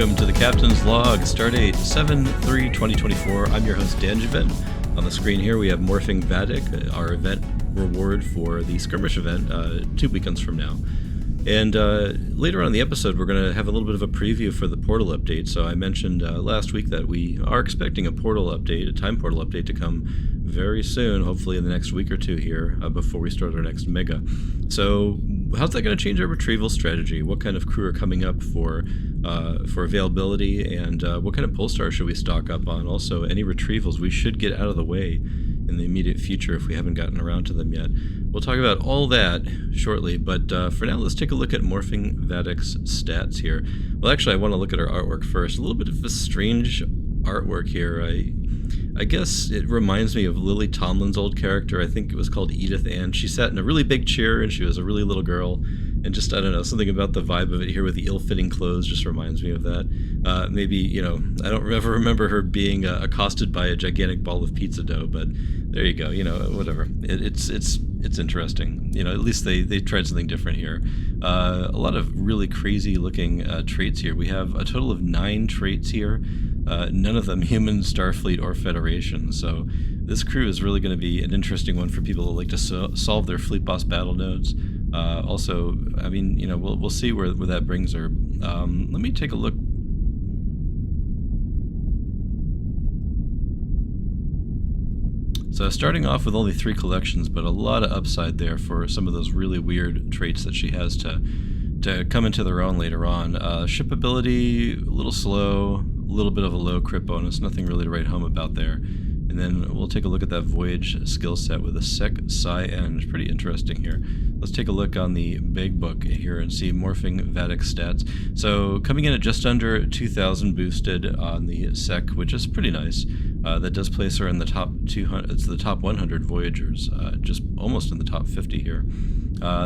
welcome to the Captain's Log, Stardate 7/3/2024. I'm your host, Dan Javin. On the screen here, we have Morphing Vadic, our event reward for the Skirmish event 2 weekends from now. And later on in the episode, we're going to have a little bit of a preview for the portal update. So I mentioned last week that we are expecting a portal update, a time portal update to come very soon, hopefully in the next week or two here, before we start our next mega. So how's that going to change our retrieval strategy? What kind of crew are coming up for availability, and what kind of Polestar should we stock up on? Also, any retrievals we should get out of the way in the immediate future if we haven't gotten around to them yet. We'll talk about all that shortly, but for now, let's take a look at Morphing Vadic's stats here. Well, actually, I want to look at her artwork first. A little bit of a strange artwork here. I guess it reminds me of Lily Tomlin's old character. I think it was called Edith Ann. She sat in a really big chair, and she was a really little girl. And just, I don't know, something about the vibe of it here with the ill-fitting clothes just reminds me of that. Maybe, I don't ever remember her being accosted by a gigantic ball of pizza dough, but there you go, whatever. It's interesting. At least they tried something different here. A lot of really crazy-looking traits here. We have a total of 9 traits here. None of them human, Starfleet, or Federation. So this crew is really going to be an interesting one for people who like to solve their Fleet Boss battle nodes. Also, I mean, we'll see where that brings her. Let me take a look. So starting off with only 3 collections, but a lot of upside there for some of those really weird traits that she has to come into their own later on. Ship ability, a little slow, a little bit of a low crit bonus, nothing really to write home about there. And then we'll take a look at that Voyage skill set with a Sec, Psi, Eng. Pretty interesting here. Let's take a look on the big book here and see Morphing Vadic stats. So coming in at just under 2,000 boosted on the Sec, which is pretty nice. That does place her in the top 200. It's the top 100 Voyagers, just almost in the top 50 here.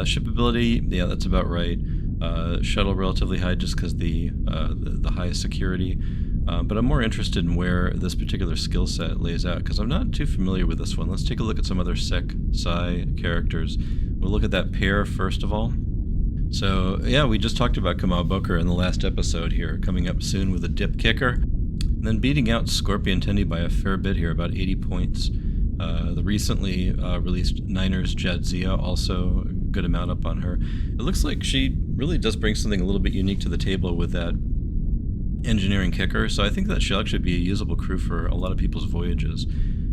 Ship ability, yeah, that's about right. Shuttle relatively high just because the highest security. But I'm more interested in where this particular skill set lays out, because I'm not too familiar with this one. Let's take a look at some other Sec, Psi characters. We'll look at that pair first of all. So, yeah, we just talked about Kamal Booker in the last episode here, coming up soon with a dip kicker. And then beating out Scorpion Tendy by a fair bit here, about 80 points. The recently released Niners Jadzia, also a good amount up on her. It looks like she really does bring something a little bit unique to the table with that engineering kicker, so I think that she'll actually be a usable crew for a lot of people's voyages.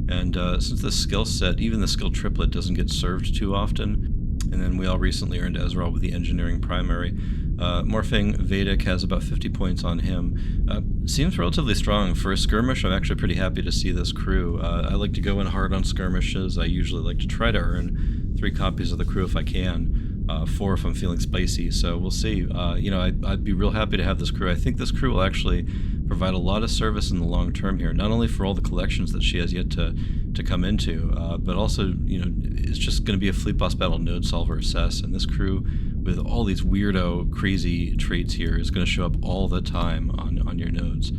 And since the skill set, even the skill triplet, doesn't get served too often, and then we all recently earned Ezreal with the engineering primary, Morphing Vadic has about 50 points on him. Seems relatively strong. For a skirmish, I'm actually pretty happy to see this crew. I like to go in hard on skirmishes. I usually like to try to earn 3 copies of the crew if I can. 4 if I'm feeling spicy, so we'll see. I'd be real happy to have this crew. I think this crew will actually provide a lot of service in the long term here, not only for all the collections that she has yet to come into, but also, it's just going to be a Fleet Boss battle node solver assess, and this crew with all these weirdo, crazy traits here is going to show up all the time on your nodes.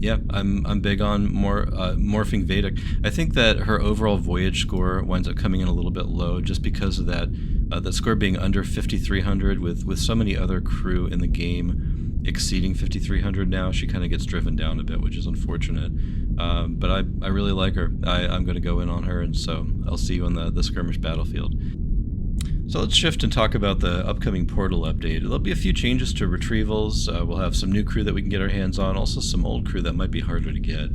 Yeah, I'm big on Morphing Vadic. I think that her overall voyage score winds up coming in a little bit low just because of that score being under 5,300 with so many other crew in the game exceeding 5,300 now. She kind of gets driven down a bit, which is unfortunate. But I really like her. I'm going to go in on her, and so I'll see you on the skirmish battlefield. So let's shift and talk about the upcoming portal update. There'll be a few changes to retrievals. We'll have some new crew that we can get our hands on, also some old crew that might be harder to get.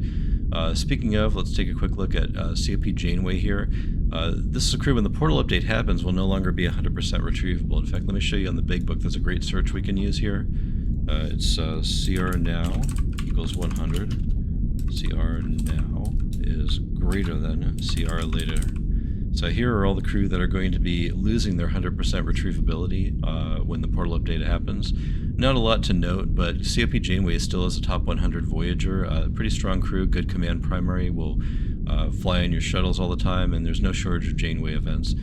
Speaking of, let's take a quick look at C.O.P. Janeway here. This is a crew when the portal update happens will no longer be 100% retrievable. In fact, let me show you on the big book. There's a great search we can use here. It's CR now equals 100. CR now is greater than CR later. So here are all the crew that are going to be losing their 100% retrievability when the portal update happens. Not a lot to note, but C.O.P. Janeway still is a top 100 Voyager. Pretty strong crew, good command primary, will fly on your shuttles all the time, and there's no shortage of Janeway events.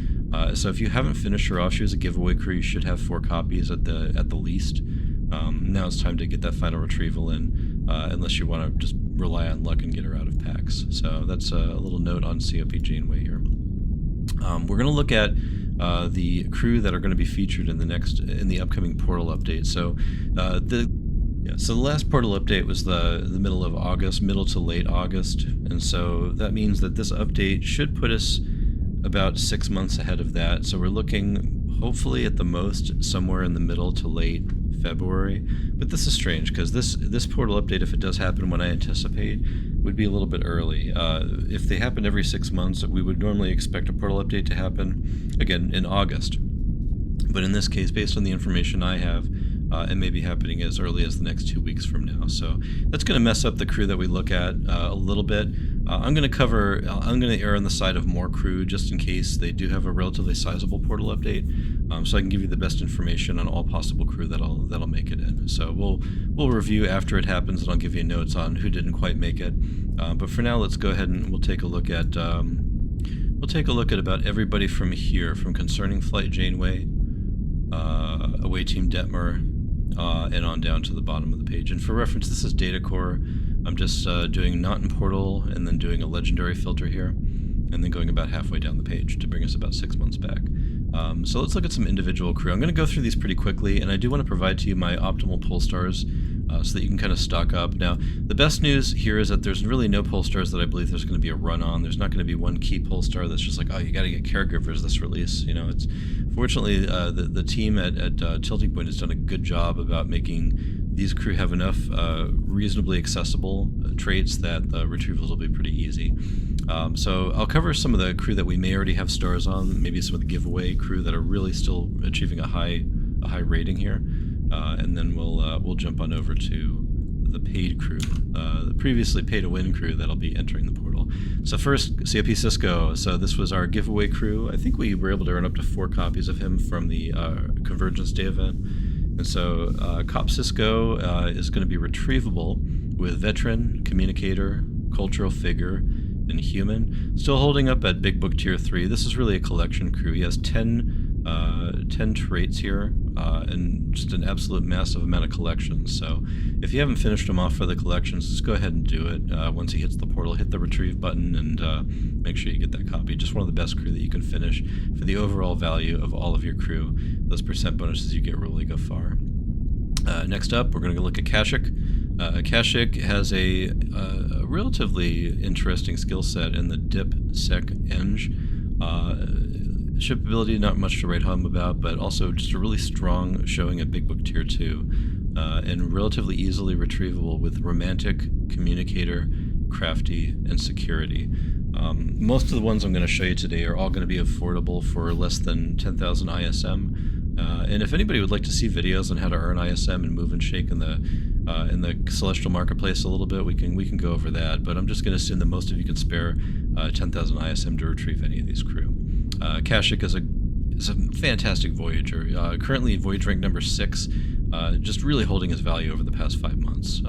So if you haven't finished her off, she was a giveaway crew. You should have 4 copies at the least. Now it's time to get that final retrieval in, unless you want to just rely on luck and get her out of packs. So that's a little note on C.O.P. Janeway here. We're going to look at the crew that are going to be featured in the upcoming portal update. So Yeah, so the last portal update was the middle of August, middle to late August, and so that means that this update should put us about 6 months ahead of that. So we're looking, hopefully at the most, somewhere in the middle to late February. But this is strange, because this portal update, if it does happen when I anticipate, would be a little bit early. If they happen every 6 months, we would normally expect a portal update to happen, again, in August. But in this case, based on the information I have, it may be happening as early as the next 2 weeks from now. So that's going to mess up the crew that we look at a little bit. I'm going to err on the side of more crew just in case they do have a relatively sizable portal update, so I can give you the best information on all possible crew that'll make it in. So we'll review after it happens, and I'll give you notes on who didn't quite make it. But for now, let's go ahead and we'll take a look at about everybody from here, from Concerning Flight Janeway, Away Team Detmer, and on down to the bottom of the page. And for reference, this is Data Core. I'm just doing not in portal and then doing a legendary filter here, and then going about halfway down the page to bring us about 6 months back. So let's look at some individual crew. I'm going to go through these pretty quickly, and I do want to provide to you my optimal Polestars so that you can kind of stock up. Now, the best news here is that there's really no Polestars that I believe there's going to be a run on. There's not going to be one key Polestar that's just like, oh, you got to get caregivers this release. You know, it's fortunately the team at Tilting Point has done a good job about making these crew have enough reasonably accessible traits that the retrievals will be pretty easy. So I'll cover some of the crew that we may already have stars on, maybe some of the giveaway crew that are really still achieving a high rating here, and then we'll jump on over to the paid crew, the previously pay-to-win crew that'll be entering the portal. So first, C.O.P. Sisko. So this was our giveaway crew. I think we were able to earn up to 4 copies of him from the Convergence Day event. And so C.O.P. Sisko is going to be retrievable with Veteran, Communicator, Cultural Figure, and Human. Still holding up at Big Book Tier 3. This is really a collection crew. He has 10 traits here, and just an absolute massive amount of collections. So if you haven't finished them off for the collections, just go ahead and do it. Once he hits the portal, hit the retrieve button, and make sure you get that copy. Just one of the best crew that you can finish for the overall value of all of your crew. Those percent bonuses you get really go far. Next up, we're going to look at Kashyk. Kashyk has a relatively interesting skill set in the Dip Sec Eng. Shipability, not much to write home about, but also just a really strong showing at Big Book Tier 2, and relatively easily retrievable with Romantic, Communicator, Crafty, and Security. Most of the ones I'm going to show you today are all going to be affordable for less than 10,000 ISM. And if anybody would like to see videos on how to earn ISM and move and shake in the Celestial Marketplace a little bit, we can go over that. But I'm just going to assume that most of you can spare 10,000 ISM to retrieve any of these crew. Kashyk is a fantastic Voyager. Currently Voyage rank number 6, just really holding his value over the past 5 months.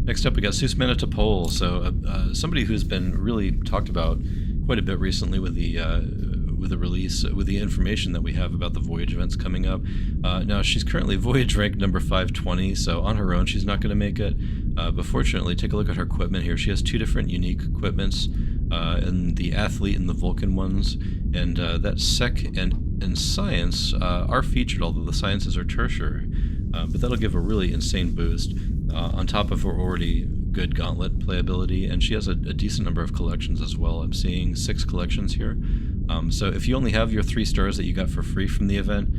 Next up, we got Suus Mana to Pol. So somebody who's been really talked about quite a bit recently with the release, with the information that we have about the Voyage events coming up. Now, she's currently Voyage rank number 520, so on her own she's not going to make it. But fortunately, take a look at her equipment here. She has 2 different unique equipments, and the Athlete and the Vulcan ones. And that Sec and Science are featured, although the Sciences are tertiary. But that'll give a really insane boost on top of her already good Gauntlet playability, and she has a decent number of collections as well. I'm seeing 6 collections here. So if you only have your 3 stars that you got for free from the event,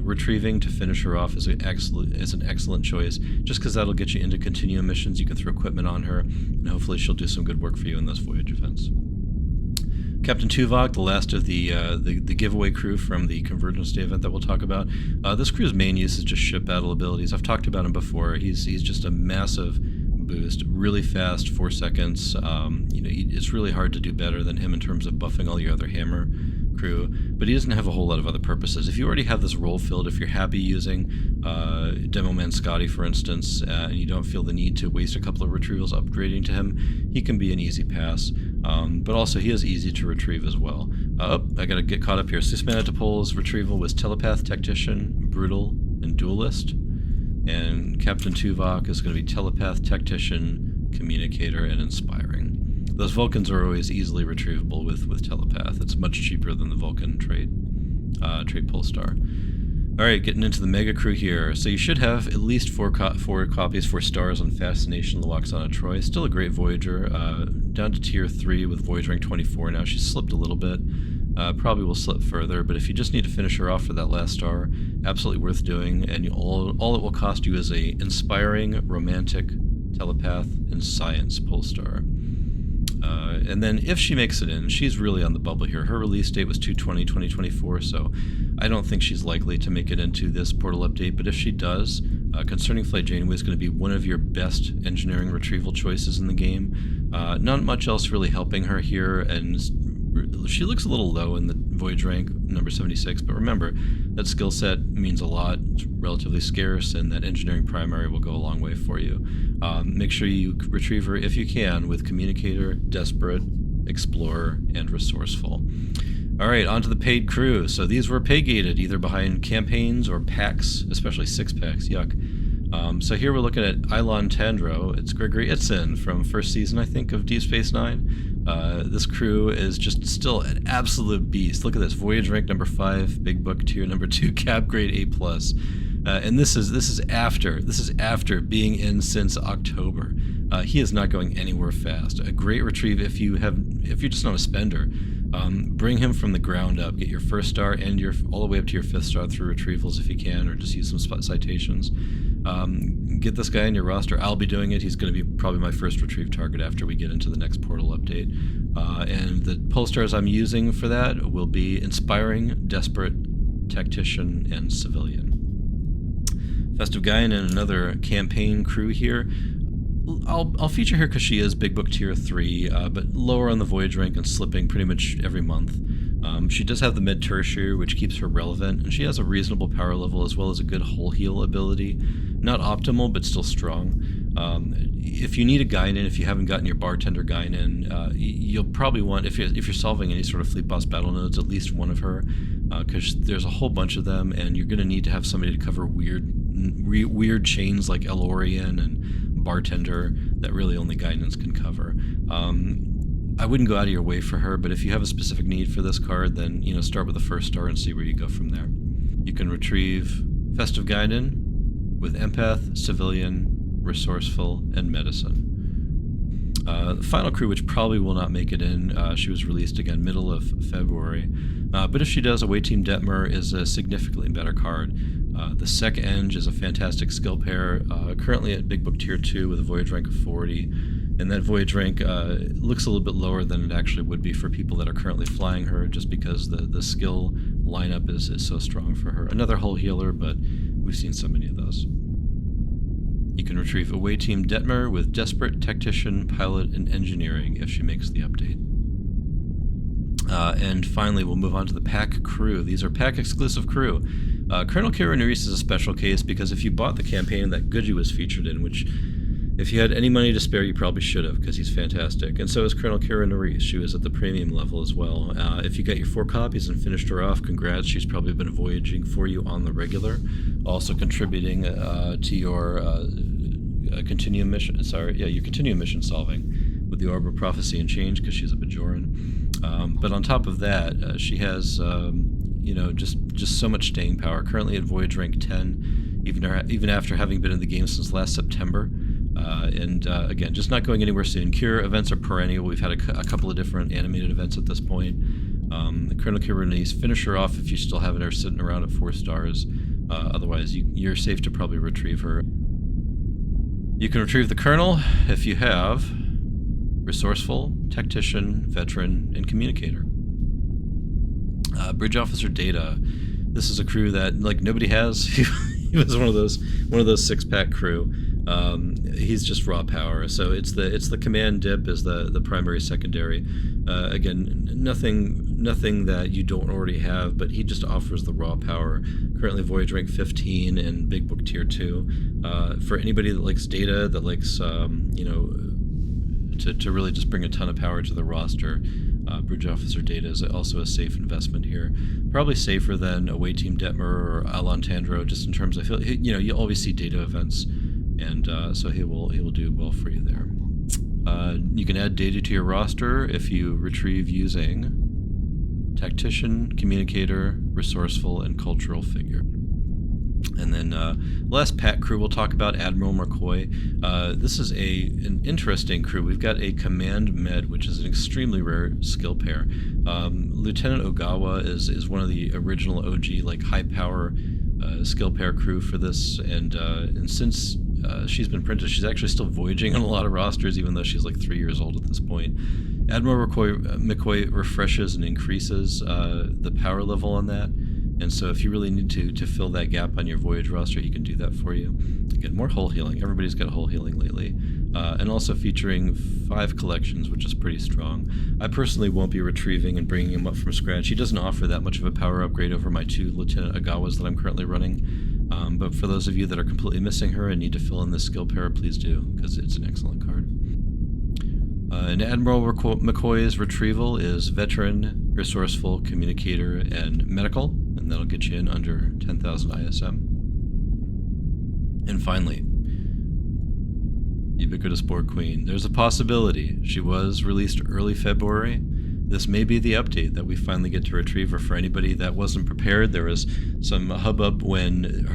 retrieving to finish her off is an excellent choice, just because that'll get you into continuum missions. You can throw equipment on her, and hopefully she'll do some good work for you in those Voyage events. Captain Tuvok, the last of the giveaway crew from the Convergence Day event that we'll talk about. This crew's main use is just ship battle abilities. I've talked about him before. He's just a massive boost, really fast, 4 seconds. It's really hard to do better than him in terms of buffing all your other hammer crew, but he doesn't have a whole lot of other purposes. If you already have this role filled, if you're happy using Demo Man Scotty, for instance, and you don't feel the need to waste a couple of retrievals upgrading to him, he can be an easy pass. But also he is easy to retrieve as well. I gotta get caught up here. Suus Mana to Pol's retrieval was Telepath, Tactician, Brutal, and Duelist. And Captain Tuvok is going to be Telepath, Tactician, Communicator, and Inspiring. Those Vulcans are always easily retrievable with Telepath. It's much cheaper than the Vulcan trait Polestar. Alright, getting into the mega crew here. So you should have at least four copies, 4 stars on Fascination, Lwaxana, Troi. Still a great Voyager. Down to tier 3 with Voyage rank 24 now. She's slipped a little bit. Probably will slip further, but if you just need to finish her off for that last star, absolutely worth doing. And all it will cost you is a inspiring, romantic, telepath, and science Polestar. And then if she makes it in, she's really on the bubble here. Her release date was 2/20/2024, so I don't think she's likely to make it into this portal update. But if she does, Concerning Flight Janeway is going to be one of your best engineering retrieval choices in the game. Not much else really helping her here, and she looks a little low in the Voyage rank, number 76, but remember, that skill set means a lot, it's relatively scarce, and that engineering primary will go a long way for you. Make sure you retrieve her, if you can, with Communicator, Desperate, Explorer, and Resourceful. Alright, on to the paid crew. So these were pay-gated, either behind campaigns or packs, especially 6-packs, yuck. So here we're looking at Ison Tandro. It's Gregory Itzin from first season, I think, of Deep Space Nine. This crew is just still an absolute beast. Look at this, Voyage rank number 5, Big Book tier number 2, Cap grade A+. And this is after being in since October. He is not going anywhere fast. A great retrieve if you're just not a spender. Bring him from the ground up. Get your 1st star and all the way up to your 5th star through retrievals if you can, or just use some citations. Get this guy in your roster. I'll be doing it. He's going to be probably my first retrieve target after we get into the next portal update. And the Polestars I'm using for that will be Inspiring, Desperate, Tactician, and Civilian. Festive Guyan and another campaign crew here. I'll feature her because she is Big Book tier 3, but lower on the Voyage rank and slipping pretty much every month. She does have the mid-tertiary, which keeps her relevant, and she has a reasonable power level as well as a good whole heal ability. Not optimal, but still strong. If you need a Guinan, if you haven't gotten your Bartender Guinan, you'll probably want, if you're solving any sort of Fleet Boss battle nodes, at least one of her, because there's a whole bunch of them, and you're going to need to have somebody to cover weird chains like Elorian and Bartender that really only Guinans can cover. I wouldn't go out of your way for her, but if you have a specific need for this card, then start with the 1st star and see where you go from there. You can retrieve Festive Guinan with Empath, Civilian, Resourceful, and Medicine. The final crew, which probably will not make it in, she was released again middle of February. But if she does, Away Team Detmer is a significantly better card. The Sec Eng is a fantastic skill pair, currently at Big Book tier 2 with a Voyage rank of 40. And that Voyage rank looks a little bit lower than it actually would be for people that are currently flying her, just because the skill lineup is so strong for her. Another hull healer, but we've seen so many of those. You can retrieve Away Team Detmer with Desperate, Tactician, Pilot, and Engineering if she makes the update. And finally, we'll move on to the pack crew. These are pack-exclusive crew. Colonel Kira Nerys is a special case because if you bought the campaign that Guji was featured in, which if you had any money to spare, you probably should have, because he's fantastic. And so is Colonel Kira Nerys. She was at the premium level as well. If you got your 4 copies and finished her off, congrats. She's probably been voyaging for you on the regular, also contributing to your continuum mission. Your continuum mission solving with the Orb of Prophecy and Change, because she's a Bajoran. But on top of that, she has just so much staying power. Currently at Voyage rank 10, even after having been in the game since last September. Again, just not going anywhere soon. Kira events are perennial. We've had a couple of different animated events at this point. The Colonel Kira Nerys, finish her off if you still have her sitting around at 4 stars. Otherwise, you're safe to probably retrieve her. You can retrieve the Colonel if you have Resourceful, Tactician, Veteran, and Communicator. Bridge Officer Data. This is a crew that nobody has. He was one of those 6-pack crew. He's just raw power. So it's the command dip is the primary secondary. Again, nothing that you don't already have, but he just offers the raw power. Currently Voyage rank 15 and Big Book tier 2. For anybody that likes data, that likes to really just bring a ton of power to the roster, Bridge Officer Data is also a safe investment here. Probably safer than Away Team Detmer or Ison Tandro, just in terms of you always see data events, and so he will do well for you there. You can add data to your roster if you retrieve using Tactician, Communicator, Resourceful, and Cultural Figure. And then last Pat crew we'll talk about, Admiral McCoy. This is an interesting crew. We've got a Command Med, which is an extremely rare skill pair. Lieutenant Ogawa is one of the original OG, like, high-power skill pair crew for this, and since she's been printed, she's actually still voyaging on a lot of rosters, even though she's like 3 years old at this point. Admiral McCoy refreshes and increases the power level on that. And so if you really need to fill that gap on your Voyage roster, he can do that for you. Again, more hull healing. Everybody's got hull healing lately. And also featuring 5 collections, which is pretty strong. I personally won't be retrieving and bringing him up from scratch. He doesn't offer that much of a power upgrade over my 2 Lieutenant Agawas that I'm currently running. But for those of you that are completely missing her and need to fill in this skill pair, please do, because it's an excellent card. And Admiral McCoy's Retrieval is Veteran, Resourceful, Communicator, and Medical. And that'll get you in under 10,000 ISM. And finally, Ubiquitous Borg Queen. There's a possibility. She was released early February. This may be the update that we finally get to retrieve her. For anybody that wasn't prepared, there was some hubbub when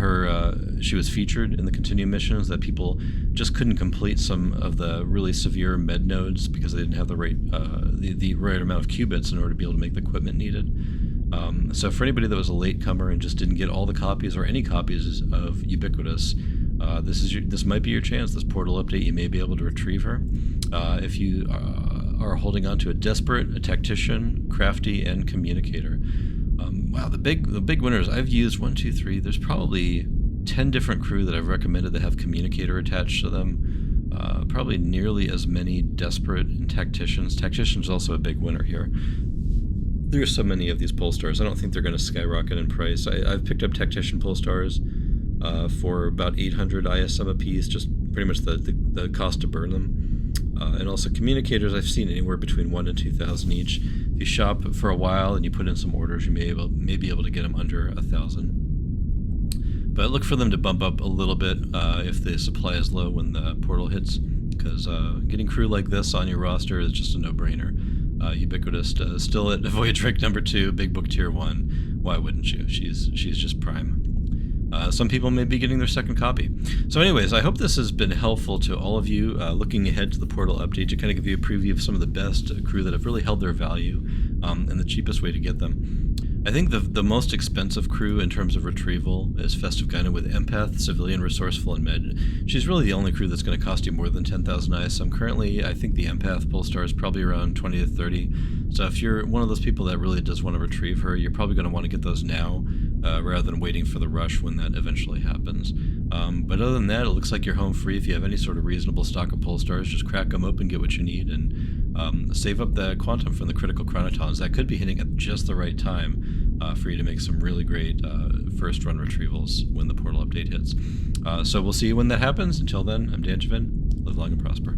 she was featured in the Continuum missions that people just couldn't complete some of the really severe med nodes because they didn't have the right amount of qubits in order to be able to make the equipment needed. So for anybody that was a latecomer and just didn't get all the copies or any copies of Ubiquitous, this might be your chance. This portal update, you may be able to retrieve her. If you are holding on to a Tactician, Crafty, and Communicator. Wow, the big winners. I've used 1, 2, 3. There's probably 10 different crew that I've recommended that have Communicator attached to them. Probably nearly as many Desperate and Tacticians. Tactician's also a big winner here. There's so many of these Polestars. I don't think they're going to skyrocket in price. I've picked up Tactician Polestars for about 800 ISM a piece, just pretty much the cost to burn them. And also Communicators, I've seen anywhere between 1,000 and 2,000 each. If you shop for a while and you put in some orders, you may be able to get them under 1,000. But look for them to bump up a little bit if the supply is low when the portal hits, because getting crew like this on your roster is just a no-brainer. Ubiquitous still at Voyage rank number 2, Big Book tier 1. Why wouldn't you? She's just prime. Some people may be getting their second copy. So anyways, I hope this has been helpful to all of you looking ahead to the portal update to kind of give you a preview of some of the best crew that have really held their value and the cheapest way to get them. I think the most expensive crew in terms of retrieval is Festive Gyna with Empath, Civilian, Resourceful, and Med. She's really the only crew that's going to cost you more than 10,000 ISM. Currently, I think the Empath Polestar is probably around 20 to 30. So if you're one of those people that really does want to retrieve her, you're probably going to want to get those now rather than waiting for the rush when that eventually happens. But other than that, it looks like you're home free. If you have any sort of reasonable stock of Polestars, just crack them open, get what you need, and save up the quantum from the critical chronotons. That could be hitting at just the right time for you to make some really great first run retrievals when the portal update hits. So we'll see you when that happens. Until then, I'm Dan Javin. Live long and prosper.